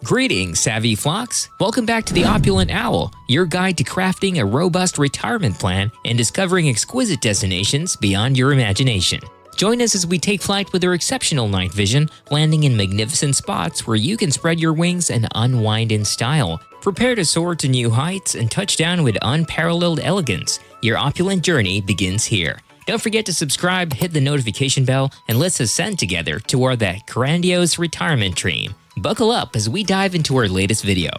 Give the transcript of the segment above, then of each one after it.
Greetings, savvy flocks! Welcome back to the Opulent Owl, your guide to crafting a robust retirement plan and discovering exquisite destinations beyond your imagination. Join us as we take flight with our exceptional night vision, landing in magnificent spots where you can spread your wings and unwind in style. Prepare to soar to new heights and touch down with unparalleled elegance. Your opulent journey begins here. Don't forget to subscribe, hit the notification bell, and let's ascend together toward that grandiose retirement dream. Buckle up as we dive into our latest video.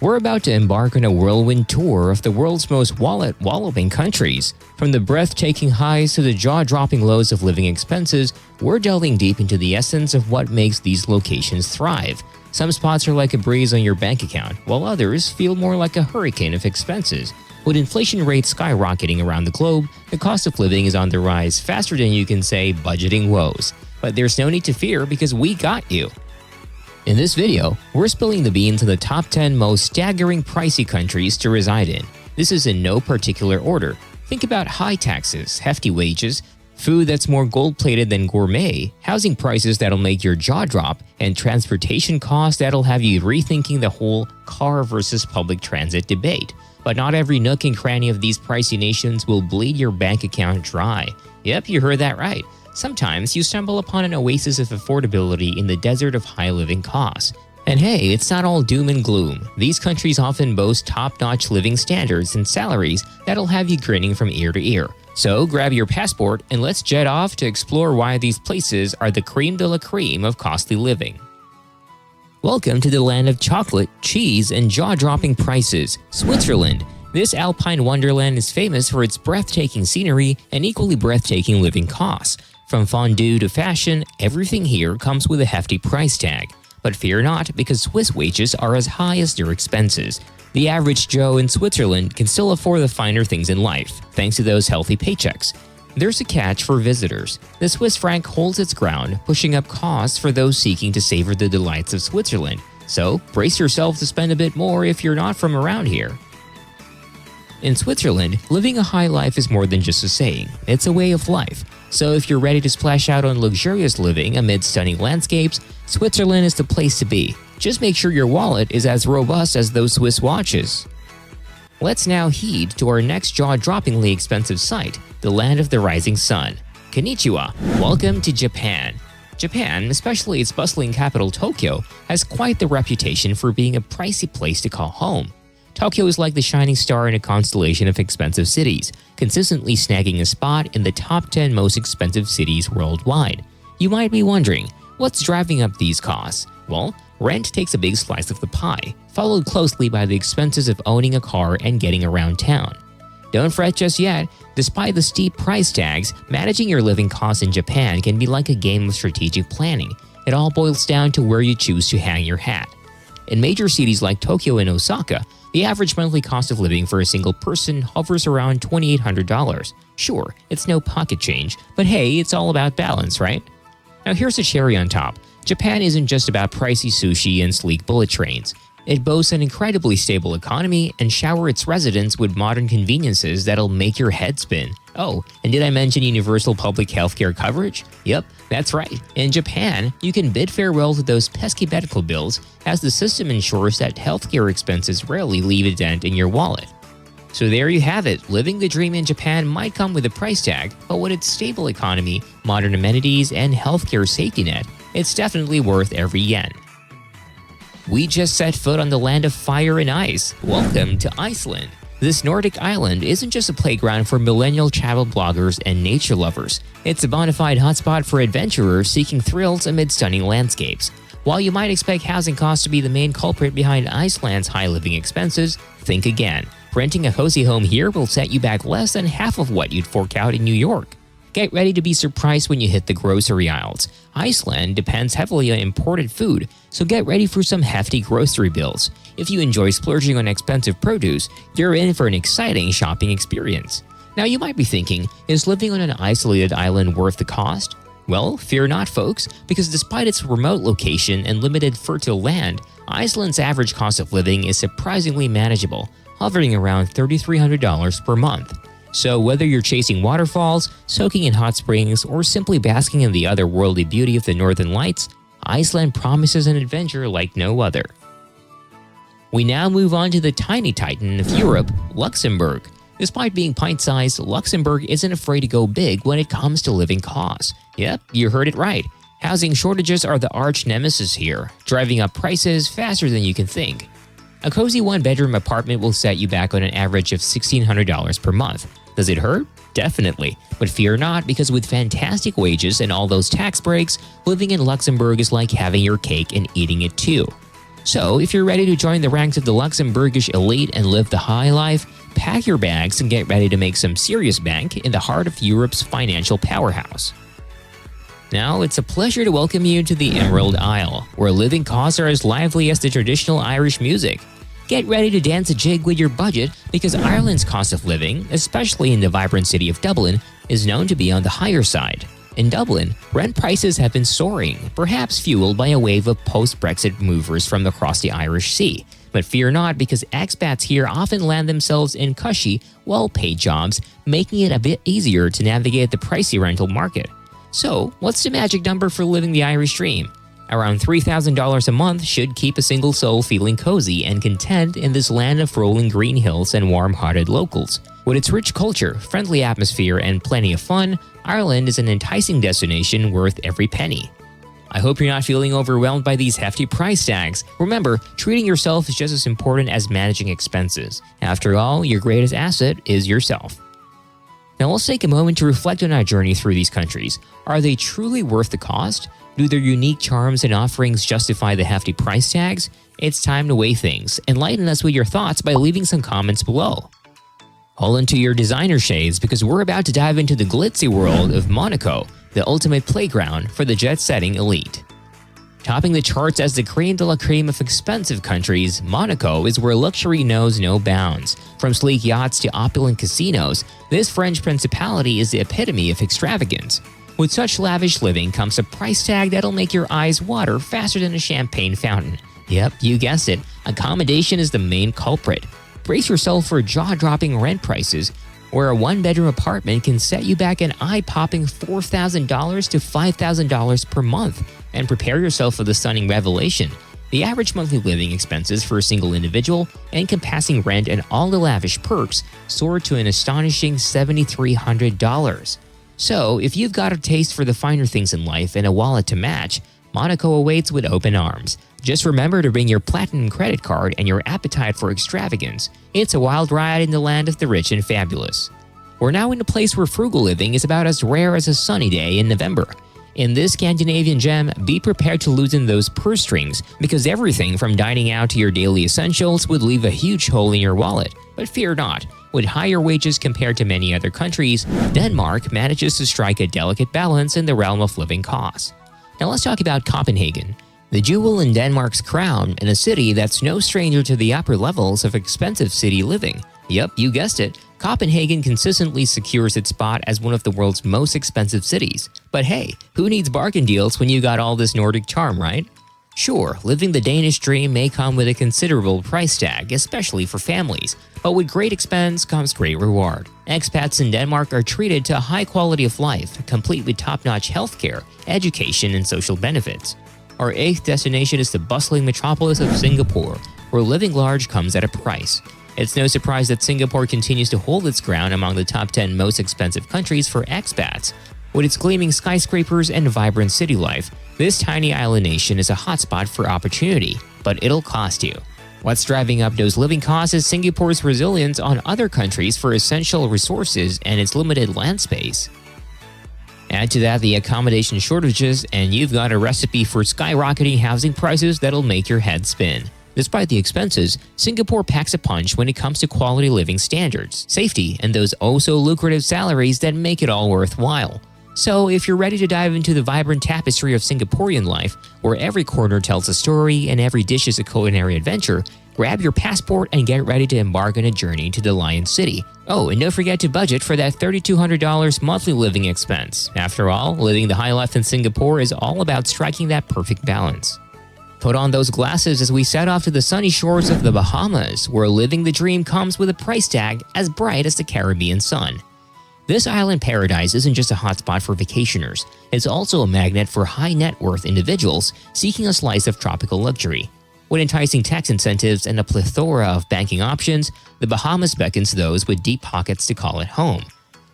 We're about to embark on a whirlwind tour of the world's most wallet-walloping countries. From the breathtaking highs to the jaw-dropping lows of living expenses, we're delving deep into the essence of what makes these locations thrive. Some spots are like a breeze on your bank account, while others feel more like a hurricane of expenses. With inflation rates skyrocketing around the globe, the cost of living is on the rise faster than you can say budgeting woes. But there's no need to fear because we got you. In this video, we're spilling the beans on the top 10 most staggering pricey countries to reside in. This is in no particular order. Think about high taxes, hefty wages, food that's more gold-plated than gourmet, housing prices that'll make your jaw drop, and transportation costs that'll have you rethinking the whole car versus public transit debate. But not every nook and cranny of these pricey nations will bleed your bank account dry. Yep, you heard that right. Sometimes you stumble upon an oasis of affordability in the desert of high living costs. And hey, it's not all doom and gloom. These countries often boast top-notch living standards and salaries that'll have you grinning from ear to ear. So grab your passport and let's jet off to explore why these places are the creme de la creme of costly living. Welcome to the land of chocolate, cheese, and jaw-dropping prices, Switzerland. This alpine wonderland is famous for its breathtaking scenery and equally breathtaking living costs. From fondue to fashion, everything here comes with a hefty price tag. But fear not, because Swiss wages are as high as their expenses. The average Joe in Switzerland can still afford the finer things in life, thanks to those healthy paychecks. There's a catch for visitors. The Swiss franc holds its ground, pushing up costs for those seeking to savor the delights of Switzerland. So brace yourself to spend a bit more if you're not from around here. In Switzerland, living a high life is more than just a saying, it's a way of life. So if you're ready to splash out on luxurious living amid stunning landscapes, Switzerland is the place to be. Just make sure your wallet is as robust as those Swiss watches. Let's now heed to our next jaw-droppingly expensive site, the land of the rising sun. Konnichiwa, welcome to Japan. Japan, especially its bustling capital Tokyo, has quite the reputation for being a pricey place to call home. Tokyo is like the shining star in a constellation of expensive cities, consistently snagging a spot in the top 10 most expensive cities worldwide. You might be wondering, what's driving up these costs? Well, rent takes a big slice of the pie, followed closely by the expenses of owning a car and getting around town. Don't fret just yet. Despite the steep price tags, managing your living costs in Japan can be like a game of strategic planning. It all boils down to where you choose to hang your hat. In major cities like Tokyo and Osaka, the average monthly cost of living for a single person hovers around $2,800. Sure, it's no pocket change, but hey, it's all about balance, right? Now here's the cherry on top. Japan isn't just about pricey sushi and sleek bullet trains. It boasts an incredibly stable economy and shower its residents with modern conveniences that'll make your head spin. Oh, and did I mention universal public healthcare coverage? Yep, that's right. In Japan, you can bid farewell to those pesky medical bills as the system ensures that healthcare expenses rarely leave a dent in your wallet. So there you have it. Living the dream in Japan might come with a price tag, but with its stable economy, modern amenities, and healthcare safety net, it's definitely worth every yen. We just set foot on the land of fire and ice. Welcome to Iceland. This Nordic island isn't just a playground for millennial travel bloggers and nature lovers. It's a bona fide hotspot for adventurers seeking thrills amid stunning landscapes. While you might expect housing costs to be the main culprit behind Iceland's high living expenses, think again. Renting a cozy home here will set you back less than half of what you'd fork out in New York. Get ready to be surprised when you hit the grocery aisles. Iceland depends heavily on imported food, so get ready for some hefty grocery bills. If you enjoy splurging on expensive produce, you're in for an exciting shopping experience. Now you might be thinking, is living on an isolated island worth the cost? Well, fear not folks, because despite its remote location and limited fertile land, Iceland's average cost of living is surprisingly manageable, hovering around $3,300 per month. So whether you're chasing waterfalls, soaking in hot springs, or simply basking in the otherworldly beauty of the Northern Lights, Iceland promises an adventure like no other. We now move on to the tiny titan of Europe, Luxembourg. Despite being pint-sized, Luxembourg isn't afraid to go big when it comes to living costs. Yep, you heard it right. Housing shortages are the arch nemesis here, driving up prices faster than you can think. A cozy one-bedroom apartment will set you back on an average of $1,600 per month. Does it hurt? Definitely. But fear not, because with fantastic wages and all those tax breaks, living in Luxembourg is like having your cake and eating it too. So, if you're ready to join the ranks of the Luxembourgish elite and live the high life, pack your bags and get ready to make some serious bank in the heart of Europe's financial powerhouse. Now, it's a pleasure to welcome you to the Emerald Isle, where living costs are as lively as the traditional Irish music. Get ready to dance a jig with your budget, because Ireland's cost of living, especially in the vibrant city of Dublin, is known to be on the higher side. In Dublin, rent prices have been soaring, perhaps fueled by a wave of post-Brexit movers from across the Irish Sea. But fear not, because expats here often land themselves in cushy, well-paid jobs, making it a bit easier to navigate the pricey rental market. So, what's the magic number for living the Irish dream? Around $3,000 a month should keep a single soul feeling cozy and content in this land of rolling green hills and warm-hearted locals. With its rich culture, friendly atmosphere, and plenty of fun, Ireland is an enticing destination worth every penny. I hope you're not feeling overwhelmed by these hefty price tags. Remember, treating yourself is just as important as managing expenses. After all, your greatest asset is yourself. Now let's take a moment to reflect on our journey through these countries. Are they truly worth the cost? Do their unique charms and offerings justify the hefty price tags? It's time to weigh things. Enlighten us with your thoughts by leaving some comments below. Hold into your designer shades, because we're about to dive into the glitzy world of Monaco, the ultimate playground for the jet-setting elite. Topping the charts as the creme de la creme of expensive countries, Monaco is where luxury knows no bounds. From sleek yachts to opulent casinos, this French principality is the epitome of extravagance. With such lavish living comes a price tag that'll make your eyes water faster than a champagne fountain. Yep, you guessed it, accommodation is the main culprit. Brace yourself for jaw-dropping rent prices, where a one-bedroom apartment can set you back an eye-popping $4,000 to $5,000 per month. And prepare yourself for the stunning revelation. The average monthly living expenses for a single individual, encompassing rent and all the lavish perks, soared to an astonishing $7,300. So, if you've got a taste for the finer things in life and a wallet to match, Monaco awaits with open arms. Just remember to bring your platinum credit card and your appetite for extravagance. It's a wild ride in the land of the rich and fabulous. We're now in a place where frugal living is about as rare as a sunny day in November. In this Scandinavian gem, be prepared to loosen those purse strings, because everything from dining out to your daily essentials would leave a huge hole in your wallet. But fear not. With higher wages compared to many other countries, Denmark manages to strike a delicate balance in the realm of living costs. Now let's talk about Copenhagen, the jewel in Denmark's crown, and a city that's no stranger to the upper levels of expensive city living. Yep, you guessed it. Copenhagen consistently secures its spot as one of the world's most expensive cities. But hey, who needs bargain deals when you got all this Nordic charm, right? Sure, living the Danish dream may come with a considerable price tag, especially for families, but with great expense comes great reward. Expats in Denmark are treated to a high quality of life, complete with top-notch healthcare, education, and social benefits. Our eighth destination is the bustling metropolis of Singapore, where living large comes at a price. It's no surprise that Singapore continues to hold its ground among the top 10 most expensive countries for expats. With its gleaming skyscrapers and vibrant city life, this tiny island nation is a hotspot for opportunity, but it'll cost you. What's driving up those living costs is Singapore's resilience on other countries for essential resources and its limited land space. Add to that the accommodation shortages, and you've got a recipe for skyrocketing housing prices that'll make your head spin. Despite the expenses, Singapore packs a punch when it comes to quality living standards, safety, and those oh-so-lucrative salaries that make it all worthwhile. So, if you're ready to dive into the vibrant tapestry of Singaporean life, where every corner tells a story and every dish is a culinary adventure, grab your passport and get ready to embark on a journey to the Lion City. Oh, and don't forget to budget for that $3,200 monthly living expense. After all, living the high life in Singapore is all about striking that perfect balance. Put on those glasses as we set off to the sunny shores of the Bahamas, where living the dream comes with a price tag as bright as the Caribbean sun. This island paradise isn't just a hotspot for vacationers, it's also a magnet for high net worth individuals seeking a slice of tropical luxury. With enticing tax incentives and a plethora of banking options, the Bahamas beckons those with deep pockets to call it home.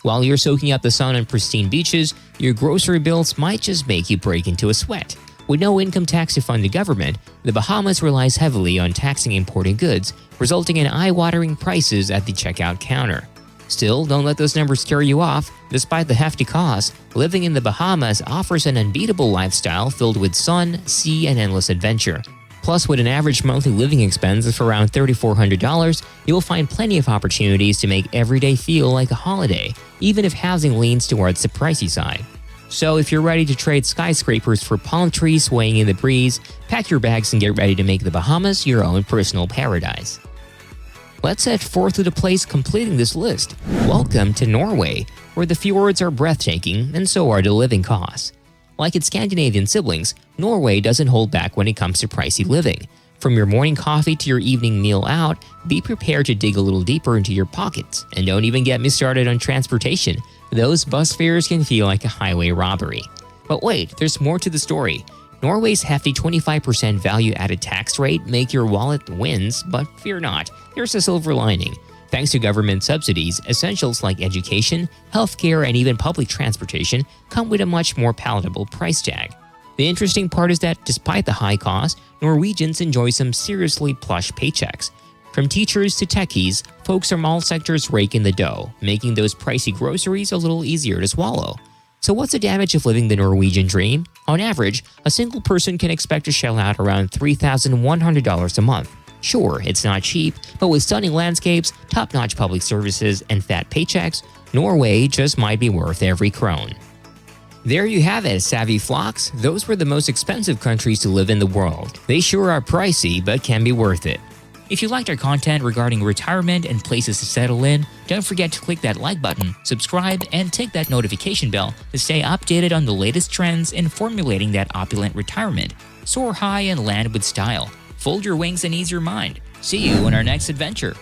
While you're soaking up the sun on pristine beaches, your grocery bills might just make you break into a sweat. With no income tax to fund the government, the Bahamas relies heavily on taxing imported goods, resulting in eye-watering prices at the checkout counter. Still, don't let those numbers scare you off. Despite the hefty cost, living in the Bahamas offers an unbeatable lifestyle filled with sun, sea, and endless adventure. Plus, with an average monthly living expense of around $3,400, you will find plenty of opportunities to make every day feel like a holiday, even if housing leans towards the pricey side. So if you're ready to trade skyscrapers for palm trees swaying in the breeze, pack your bags and get ready to make the Bahamas your own personal paradise. Let's head forth to the place completing this list. Welcome to Norway, where the fjords are breathtaking and so are the living costs. Like its Scandinavian siblings, Norway doesn't hold back when it comes to pricey living. From your morning coffee to your evening meal out, be prepared to dig a little deeper into your pockets. And don't even get me started on transportation. Those bus fares can feel like a highway robbery. But wait, there's more to the story. Norway's hefty 25% value-added tax rate make your wallet wince, but fear not, there's a silver lining. Thanks to government subsidies, essentials like education, healthcare, and even public transportation come with a much more palatable price tag. The interesting part is that despite the high cost, Norwegians enjoy some seriously plush paychecks. From teachers to techies, folks from all sectors rake in the dough, making those pricey groceries a little easier to swallow. So what's the damage of living the Norwegian dream? On average, a single person can expect to shell out around $3,100 a month. Sure, it's not cheap, but with stunning landscapes, top-notch public services, and fat paychecks, Norway just might be worth every krone. There you have it, savvy flocks. Those were the most expensive countries to live in the world. They sure are pricey, but can be worth it. If you liked our content regarding retirement and places to settle in, don't forget to click that like button, subscribe, and tick that notification bell to stay updated on the latest trends in formulating that opulent retirement. Soar high and land with style. Fold your wings and ease your mind. See you in our next adventure.